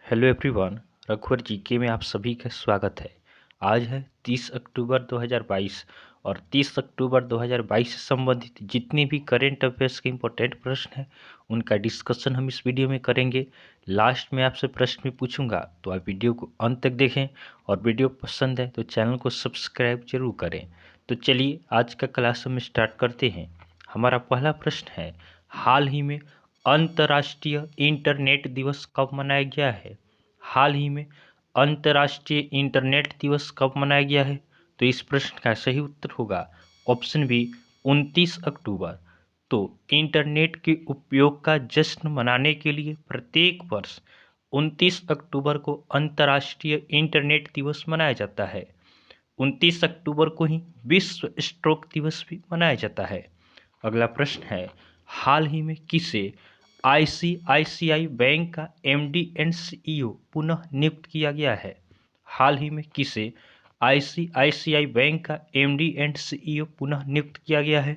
Hello everyone. रघुवर GK में आप सभी का स्वागत है। आज है 30 अक्टूबर 2022 और 30 अक्टूबर 2022 से संबंधित जितने भी करेंट अफेयर्स के इम्पोर्टेंट प्रश्न हैं उनका डिस्कशन हम इस वीडियो में करेंगे। लास्ट में आपसे प्रश्न भी पूछूंगा, तो आप वीडियो को अंत तक देखें और वीडियो पसंद है तो चैनल को सब्सक्राइब जरूर करें। तो चलिए आज का क्लास हम स्टार्ट करते हैं। हमारा पहला प्रश्न है, हाल ही में अंतर्राष्ट्रीय इंटरनेट दिवस कब मनाया गया है? हाल ही में अंतर्राष्ट्रीय इंटरनेट दिवस कब मनाया गया है? तो इस प्रश्न का सही उत्तर होगा ऑप्शन बी 29 अक्टूबर। तो इंटरनेट के उपयोग का जश्न मनाने के लिए प्रत्येक वर्ष 29 अक्टूबर को अंतर्राष्ट्रीय इंटरनेट दिवस मनाया जाता है। 29 अक्टूबर को ही विश्व स्ट्रोक दिवस भी मनाया जाता है। अगला प्रश्न है, हाल ही में किसे आईसीआईसीआई बैंक का एमडी एंड सीईओ पुनः नियुक्त किया गया है? हाल ही में किसे आईसीआईसीआई बैंक का एमडी एंड सीईओ पुनः नियुक्त किया गया है?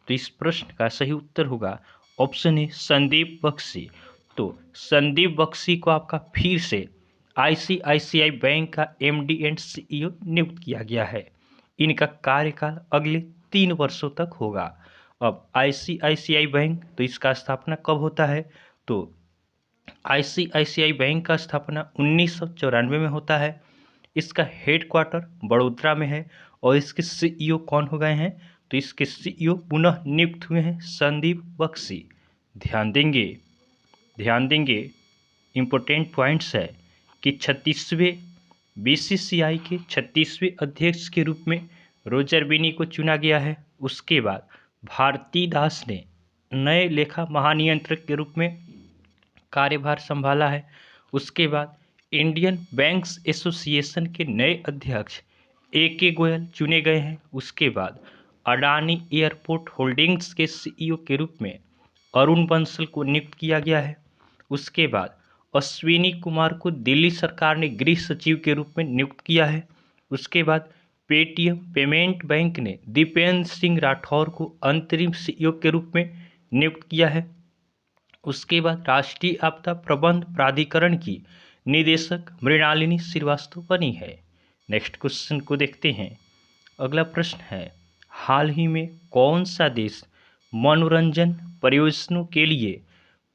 तो इस प्रश्न का सही उत्तर होगा ऑप्शन ए संदीप बख्शी। तो संदीप बख्शी को आपका फिर से आईसीआईसीआई बैंक का एमडी एंड सीईओ नियुक्त किया गया है। इनका कार्यकाल अगले 3 वर्षों तक होगा। अब आईसीआईसीआई बैंक, तो इसका स्थापना कब होता है? तो आईसीआईसीआई बैंक का स्थापना 1994 में होता है। इसका हेडक्वार्टर बड़ोदरा में है और इसके सीईओ कौन हो गए हैं? तो इसके सीईओ पुनः नियुक्त हुए हैं संदीप बख्शी। ध्यान देंगे इम्पोर्टेंट पॉइंट्स है कि 36वें बीसीसीआई के 36वें अध्यक्ष के रूप में रोजर बिनी को चुना गया है। उसके बाद भारती दास ने नए लेखा महानियंत्रक के रूप में कार्यभार संभाला है। उसके बाद इंडियन बैंक्स एसोसिएशन के नए अध्यक्ष ए गोयल चुने गए हैं। उसके बाद अडानी एयरपोर्ट होल्डिंग्स के सीईओ के रूप में अरुण बंसल को नियुक्त किया गया है। उसके बाद अश्विनी कुमार को दिल्ली सरकार ने गृह सचिव के रूप में नियुक्त किया है। उसके बाद पेटीएम पेमेंट बैंक ने दीपेंद्र सिंह राठौर को अंतरिम सीईओ के रूप में नियुक्त किया है। उसके बाद राष्ट्रीय आपदा प्रबंध प्राधिकरण की निदेशक मृणालिनी श्रीवास्तव बनी है। नेक्स्ट क्वेश्चन को देखते हैं। अगला प्रश्न है, हाल ही में कौन सा देश मनोरंजन परियोजनाओं के लिए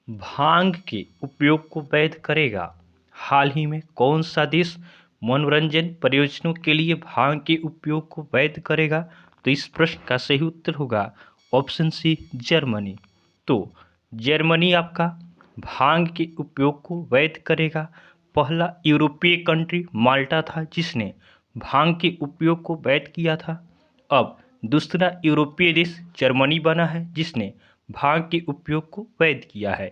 भांग के उपयोग को वैध करेगा? हाल ही में कौन सा देश मनोरंजन परियोजनाओं के लिए भांग के उपयोग को वैध करेगा? तो इस प्रश्न का सही उत्तर होगा ऑप्शन सी जर्मनी। तो जर्मनी आपका भांग के उपयोग को वैध करेगा। पहला यूरोपीय कंट्री माल्टा था जिसने भांग के उपयोग को वैध किया था। अब दूसरा यूरोपीय देश जर्मनी बना है जिसने भांग के उपयोग को वैध किया है।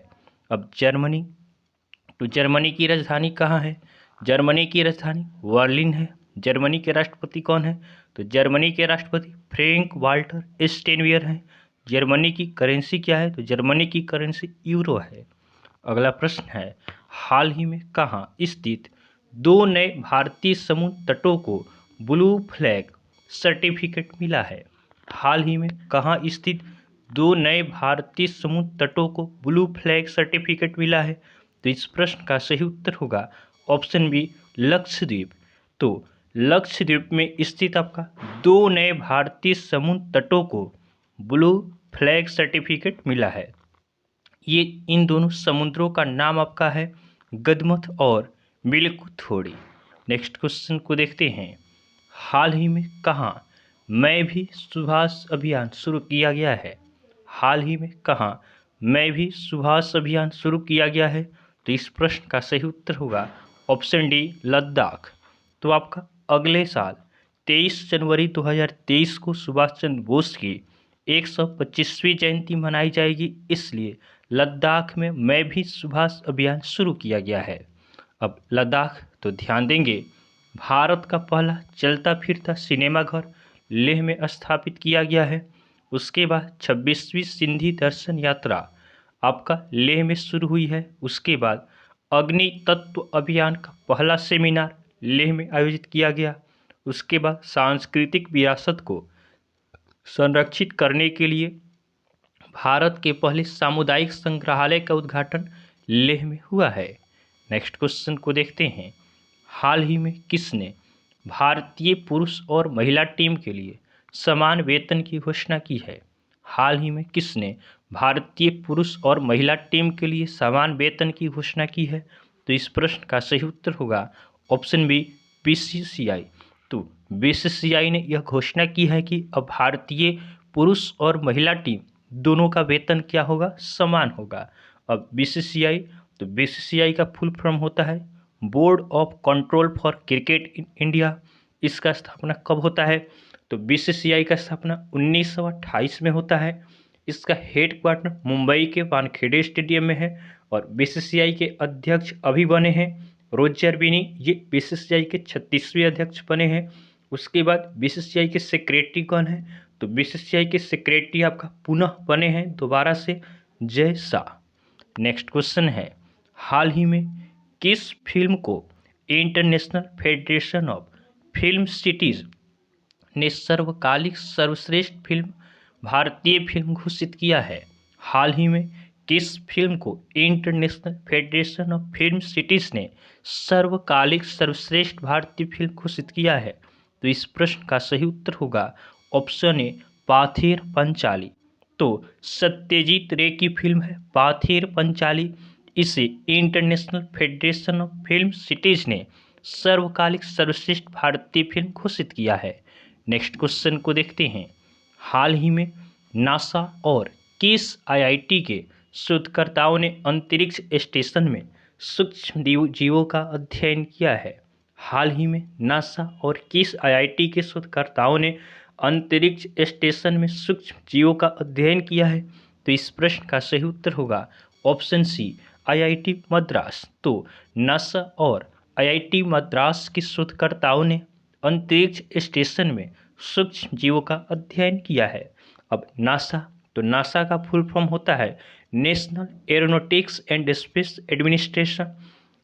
अब जर्मनी, तो जर्मनी की राजधानी कहाँ है? जर्मनी की राजधानी बर्लिन है। जर्मनी के राष्ट्रपति कौन है? तो जर्मनी के राष्ट्रपति फ्रैंक वाल्टर स्टेनवियर हैं। जर्मनी की करेंसी क्या है? तो जर्मनी की करेंसी यूरो है। अगला प्रश्न है, हाल ही में कहाँ स्थित 2 नए भारतीय समुद्र तटों को ब्लू फ्लैग सर्टिफिकेट मिला है? हाल ही में कहाँ स्थित 2 नए भारतीय समुद्र तटों को ब्लू फ्लैग सर्टिफिकेट मिला है? तो इस प्रश्न का सही उत्तर होगा ऑप्शन बी लक्षद्वीप। तो लक्षद्वीप में स्थित आपका 2 नए भारतीय समुद्र तटों को ब्लू फ्लैग सर्टिफिकेट मिला है। ये इन दोनों समुद्रों का नाम आपका है गदमथ और मिल्कोथोड़ी। नेक्स्ट क्वेश्चन को देखते हैं। हाल ही में कहाँ मैं भी सुभाष अभियान शुरू किया गया है? हाल ही में कहाँ मैं भी सुभाष अभियान शुरू किया गया है? तो इस प्रश्न का सही उत्तर होगा ऑप्शन डी लद्दाख। तो आपका अगले साल 23 जनवरी 2023 को सुभाष चंद्र बोस की 125वीं जयंती मनाई जाएगी, इसलिए लद्दाख में मैं भी सुभाष अभियान शुरू किया गया है। अब लद्दाख, तो ध्यान देंगे भारत का पहला चलता फिरता सिनेमाघर लेह में स्थापित किया गया है। उसके बाद 26वीं सिंधी दर्शन यात्रा आपका लेह में शुरू हुई है। उसके बाद अग्नि तत्व अभियान का पहला सेमिनार लेह में आयोजित किया गया। उसके बाद सांस्कृतिक विरासत को संरक्षित करने के लिए भारत के पहले सामुदायिक संग्रहालय का उद्घाटन लेह में हुआ है। नेक्स्ट क्वेश्चन को देखते हैं। हाल ही में किसने भारतीय पुरुष और महिला टीम के लिए समान वेतन की घोषणा की है? हाल ही में किसने भारतीय पुरुष और महिला टीम के लिए समान वेतन की घोषणा की है? तो इस प्रश्न का सही उत्तर होगा ऑप्शन बी, बीसीसीआई। तो बीसीसीआई ने यह घोषणा की है कि अब भारतीय पुरुष और महिला टीम दोनों का वेतन क्या होगा? समान होगा। अब बीसीसीआई, तो बीसीसीआई का फुल फॉर्म होता है board of control for cricket in India. इसका स्थापना कब होता है? तो बीसीसीआई का स्थापना 1928 में होता है। इसका हेड क्वार्टर मुंबई के वानखेड़े स्टेडियम में है और बीसीसीआई के अध्यक्ष अभी बने हैं रोजर बिनी। ये बीसीसीआई के 36वें अध्यक्ष बने हैं। उसके बाद बीसीसीआई के सेक्रेटरी कौन है? तो बीसीसीआई के सेक्रेटरी आपका पुनः बने हैं दोबारा से जय शाह। नेक्स्ट क्वेश्चन है, हाल ही में किस फिल्म को international federation of film cities ने सर्वकालिक सर्वश्रेष्ठ फिल्म भारतीय फिल्म घोषित किया है? हाल ही में किस फिल्म को international federation of film cities ने सर्वकालिक सर्वश्रेष्ठ भारतीय फिल्म घोषित किया है? तो इस प्रश्न का सही उत्तर होगा ऑप्शन ए, पाथेर पंचाली। तो सत्यजीत रे की फिल्म है पाथेर पंचाली। इसे international federation of film cities ने सर्वकालिक सर्वश्रेष्ठ भारतीय फिल्म घोषित किया है। नेक्स्ट क्वेश्चन को देखते हैं। हाल ही में नासा और किस आईआईटी के शोधकर्ताओं ने अंतरिक्ष स्टेशन में सूक्ष्म जीवों का अध्ययन किया है? हाल ही में नासा और किस आईआईटी के शोधकर्ताओं ने अंतरिक्ष स्टेशन में सूक्ष्म जीवों का अध्ययन किया है? तो इस प्रश्न का सही उत्तर होगा ऑप्शन सी, आईआईटी मद्रास। तो नासा और आईआईटी मद्रास के शोधकर्ताओं ने अंतरिक्ष स्टेशन में सूक्ष्म जीवों का अध्ययन किया है। अब नासा, तो नासा का फुल फॉर्म होता है national aeronautics and space administration.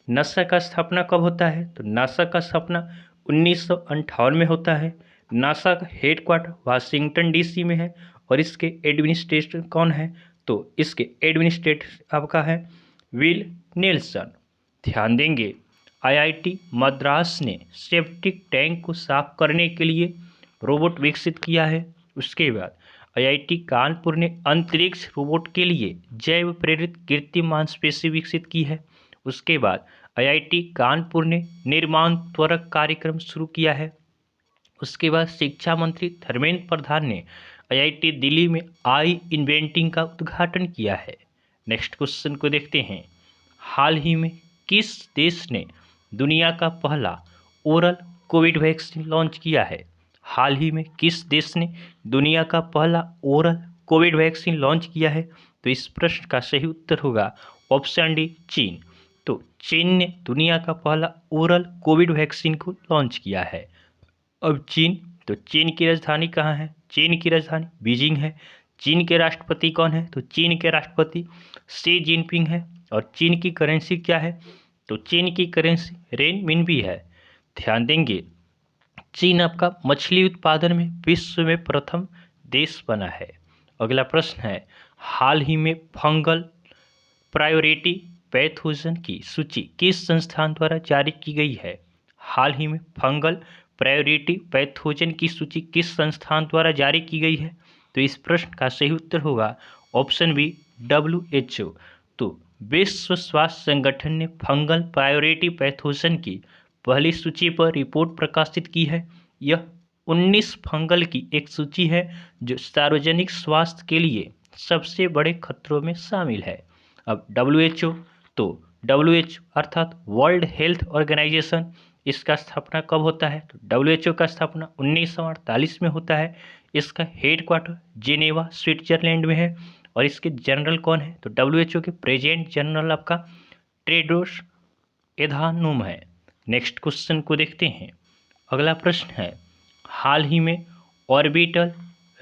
NASA का स्थापना कब होता है? तो नासा का स्थापना 1958 में होता है। नासा का हेड क्वार्टर वाशिंगटन डीसी में है और इसके एडमिनिस्ट्रेटर कौन है? तो इसके एडमिनिस्ट्रेटर आपका है विल नेल्सन। ध्यान देंगे, आईआईटी मद्रास ने सेप्टिक टैंक को साफ करने के लिए रोबोट विकसित किया है। उसके बाद आईआईटी कानपुर ने अंतरिक्ष रोबोट के लिए जैव प्रेरित कृत्रिम मांसपेशी विकसित की है। उसके बाद आईआईटी कानपुर ने निर्माण त्वरक कार्यक्रम शुरू किया है। उसके बाद शिक्षा मंत्री धर्मेंद्र प्रधान ने आईआईटी दिल्ली में आई इन्वेंटिंग का उद्घाटन किया है। नेक्स्ट क्वेश्चन को देखते हैं। हाल ही में किस देश ने दुनिया का पहला ओरल कोविड वैक्सीन लॉन्च किया है? हाल ही में किस देश ने दुनिया का पहला ओरल कोविड वैक्सीन लॉन्च किया है? तो इस प्रश्न का सही उत्तर होगा ऑप्शन डी, चीन। तो चीन ने दुनिया का पहला ओरल कोविड वैक्सीन को लॉन्च किया है। अब चीन, तो चीन की राजधानी कहाँ है? चीन की राजधानी बीजिंग है। चीन के राष्ट्रपति कौन है? तो चीन के राष्ट्रपति शी जिनपिंग है। और चीन की करेंसी क्या है? तो चीन की करेंसी रेनमिनबी है। ध्यान देंगे, चीन आपका मछली उत्पादन में विश्व में प्रथम देश बना है। अगला प्रश्न है, हाल ही में फंगल प्रायोरिटी पैथोजन की सूची किस संस्थान द्वारा जारी की गई है? हाल ही में फंगल प्रायोरिटी पैथोजन की सूची किस संस्थान द्वारा जारी की गई है? तो इस प्रश्न का सही उत्तर होगा ऑप्शन बी, WHO। तो विश्व स्वास्थ्य संगठन ने फंगल प्रायोरिटी पैथोजन की पहली सूची पर रिपोर्ट प्रकाशित की है। यह 19 फंगल की एक सूची है जो सार्वजनिक स्वास्थ्य के लिए सबसे बड़े खतरों में शामिल है। अब WHO, तो WHO अर्थात वर्ल्ड हेल्थ ऑर्गेनाइजेशन, इसका स्थापना कब होता है? तो WHO का स्थापना 1948 में होता है। इसका हेड क्वार्टर जेनेवा स्विट्जरलैंड में है और इसके जनरल कौन है? तो WHO के प्रेजेंट जनरल आपका टेड्रोस एधानोम है। नेक्स्ट क्वेश्चन को देखते हैं। अगला प्रश्न है, हाल ही में ऑर्बिटल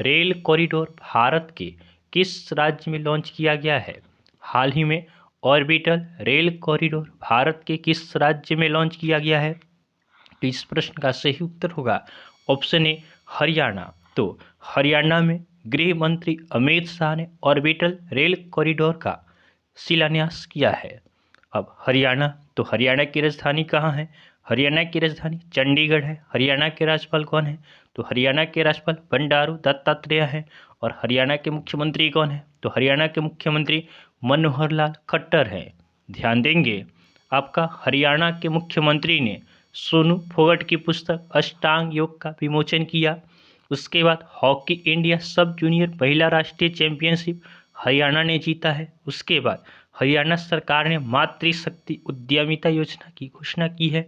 रेल कॉरिडोर भारत के किस राज्य में लॉन्च किया गया है? हाल ही में ऑर्बिटल रेल कॉरिडोर भारत के किस राज्य में लॉन्च किया गया है? तो इस प्रश्न का सही उत्तर होगा ऑप्शन ए, हरियाणा। तो हरियाणा में गृह मंत्री अमित शाह ने ऑर्बिटल रेल कॉरिडोर का शिलान्यास किया है। अब हरियाणा, तो हरियाणा की राजधानी कहाँ है? हरियाणा की राजधानी चंडीगढ़ है। हरियाणा के राज्यपाल कौन है? तो हरियाणा के राज्यपाल बंडारू दत्तात्रेय है। और हरियाणा के मुख्यमंत्री कौन है? तो हरियाणा के मुख्यमंत्री मनोहर लाल खट्टर है। ध्यान देंगे, आपका हरियाणा के मुख्यमंत्री ने सोनू फोगट की पुस्तक अष्टांग योग का विमोचन किया। उसके बाद हॉकी इंडिया सब जूनियर महिला राष्ट्रीय चैंपियनशिप हरियाणा ने जीता है। उसके बाद हरियाणा सरकार ने मातृशक्ति उद्यमिता योजना की घोषणा की है।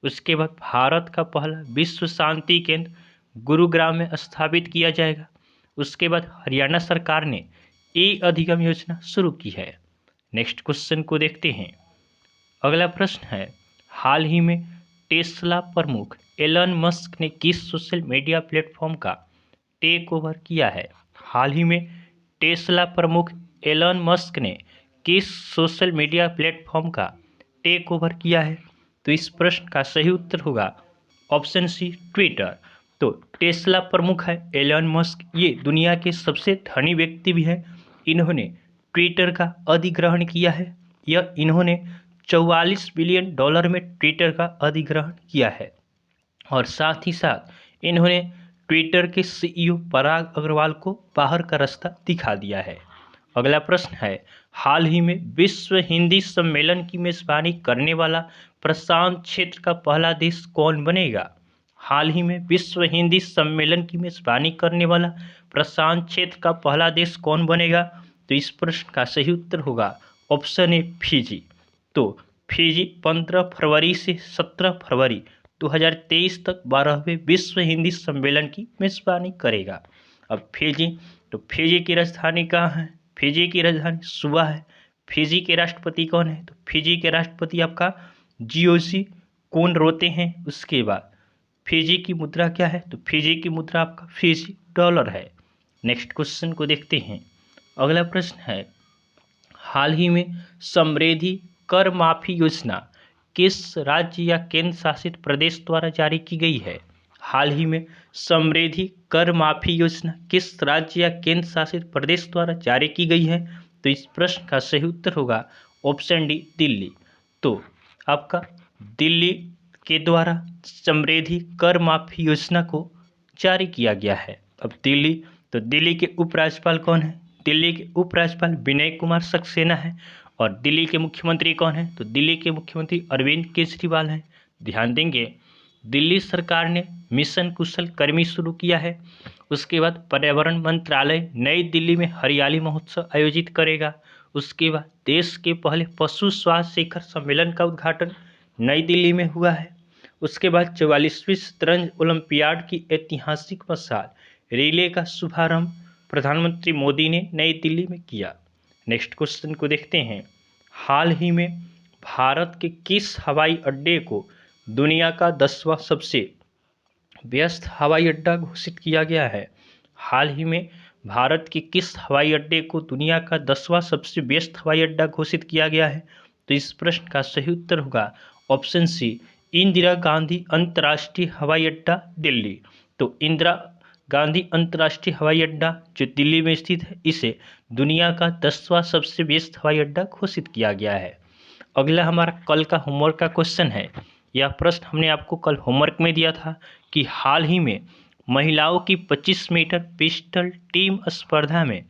उसके बाद भारत का पहला विश्व शांति केंद्र गुरुग्राम में स्थापित किया जाएगा। उसके बाद हरियाणा सरकार ने ई अधिगम योजना शुरू की है। नेक्स्ट क्वेश्चन को देखते हैं। अगला प्रश्न है, हाल ही में टेस्ला प्रमुख एलन मस्क ने किस सोशल मीडिया प्लेटफॉर्म का टेक ओवर किया है? हाल ही में टेस्ला प्रमुख एलन मस्क ने किस सोशल मीडिया प्लेटफॉर्म का टेक ओवर किया है? तो इस प्रश्न का सही उत्तर होगा ऑप्शन सी, ट्विटर। तो टेस्ला प्रमुख है एलन मस्क, ये दुनिया के सबसे धनी व्यक्ति भी हैं। इन्होंने ट्विटर का अधिग्रहण किया है। इन्होंने 44 बिलियन डॉलर में ट्विटर का अधिग्रहण किया है। और साथ ही साथ इन्होंने ट्विटर के सीईओ पराग अग्रवाल को बाहर का रास्ता दिखा दिया है। अगला प्रश्न है, हाल ही में विश्व हिंदी सम्मेलन की मेजबानी करने वाला प्रशांत क्षेत्र का पहला देश कौन बनेगा? हाल ही में विश्व हिंदी सम्मेलन की मेजबानी करने वाला प्रशांत क्षेत्र का पहला देश कौन बनेगा? तो इस प्रश्न का सही उत्तर होगा ऑप्शन ए, फिजी। तो फिजी 15 फरवरी से 17 फरवरी 2023 तक 12वें विश्व हिंदी सम्मेलन की मेजबानी करेगा। अब फिजी, तो फिजी की राजधानी कहाँ है? फिजी की राजधानी सुवा है। फिजी के राष्ट्रपति कौन है? तो फिजी के राष्ट्रपति आपका जियोसी कोनरोते हैं। उसके बाद फिजी की मुद्रा क्या है? तो फिजी की मुद्रा आपका फिजी डॉलर है। नेक्स्ट क्वेश्चन को देखते हैं। अगला प्रश्न है, हाल ही में समृद्धि कर माफी योजना किस राज्य या केंद्र शासित प्रदेश द्वारा जारी की गई है? हाल ही में समृद्धि कर माफी योजना किस राज्य या केंद्र शासित प्रदेश द्वारा जारी की गई है? तो इस प्रश्न का सही उत्तर होगा ऑप्शन डी, दिल्ली। तो आपका दिल्ली के द्वारा समृद्धि कर माफी योजना को जारी किया गया है। अब दिल्ली, तो दिल्ली के उपराज्यपाल कौन है? दिल्ली के उपराज्यपाल विनय कुमार सक्सेना है। और दिल्ली के मुख्यमंत्री कौन है? तो दिल्ली के मुख्यमंत्री अरविंद केजरीवाल हैं। ध्यान देंगे, दिल्ली सरकार ने मिशन कुशल कर्मी शुरू किया है। उसके बाद पर्यावरण मंत्रालय नई दिल्ली में हरियाली महोत्सव आयोजित करेगा। उसके बाद देश के पहले पशु स्वास्थ्य शिखर सम्मेलन का उद्घाटन नई दिल्ली में हुआ है। उसके बाद 44वीं शतरंज ओलंपियाड की ऐतिहासिक मशाल रिले का शुभारंभ प्रधानमंत्री मोदी ने नई दिल्ली में किया। नेक्स्ट क्वेश्चन को देखते हैं। हाल ही में भारत के किस हवाई अड्डे को दुनिया का 10वां सबसे व्यस्त हवाई अड्डा घोषित किया गया है? हाल ही में भारत के किस हवाई अड्डे को दुनिया का 10वां सबसे व्यस्त हवाई अड्डा घोषित किया गया है? तो इस प्रश्न का सही उत्तर होगा ऑप्शन सी, इंदिरा गांधी अंतर्राष्ट्रीय हवाई अड्डा दिल्ली। तो इंदिरा गांधी अंतर्राष्ट्रीय हवाई अड्डा जो दिल्ली में स्थित है, इसे दुनिया का 10वां सबसे व्यस्त हवाई अड्डा घोषित किया गया है। अगला हमारा कल का होमवर्क का क्वेश्चन है। यह प्रश्न हमने आपको कल होमवर्क में दिया था कि हाल ही में महिलाओं की 25 मीटर पिस्टल टीम स्पर्धा में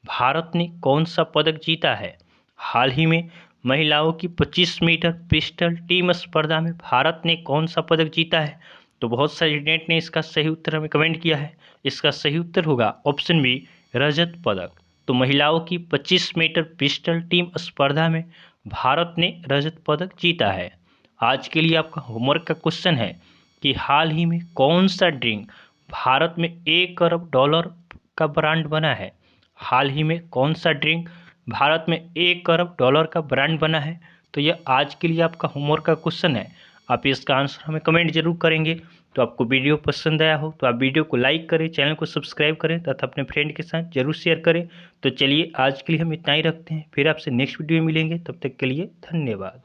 भारत ने कौन सा पदक जीता है? हाल ही में महिलाओं की 25 मीटर पिस्टल टीम स्पर्धा में भारत ने कौन सा पदक जीता है? तो बहुत सारे स्टूडेंट ने इसका सही उत्तर हमें कमेंट किया है। इसका सही उत्तर होगा ऑप्शन बी, रजत पदक। तो महिलाओं की 25 मीटर पिस्टल टीम स्पर्धा में भारत ने रजत पदक जीता है। आज के लिए आपका होमवर्क का क्वेश्चन है कि हाल ही में कौन सा ड्रिंक भारत में $1 अरब का ब्रांड बना है? हाल ही में कौन सा ड्रिंक भारत में $1 अरब का ब्रांड बना है? तो यह आज के लिए आपका होमवर्क का क्वेश्चन है। आप इसका आंसर हमें कमेंट जरूर करेंगे। तो आपको वीडियो पसंद आया हो तो आप वीडियो को लाइक करें, चैनल को सब्सक्राइब करें तथा अपने फ्रेंड के साथ जरूर शेयर करें। तो चलिए आज के लिए हम इतना ही रखते हैं, फिर आपसे नेक्स्ट वीडियो में मिलेंगे। तब तक के लिए धन्यवाद।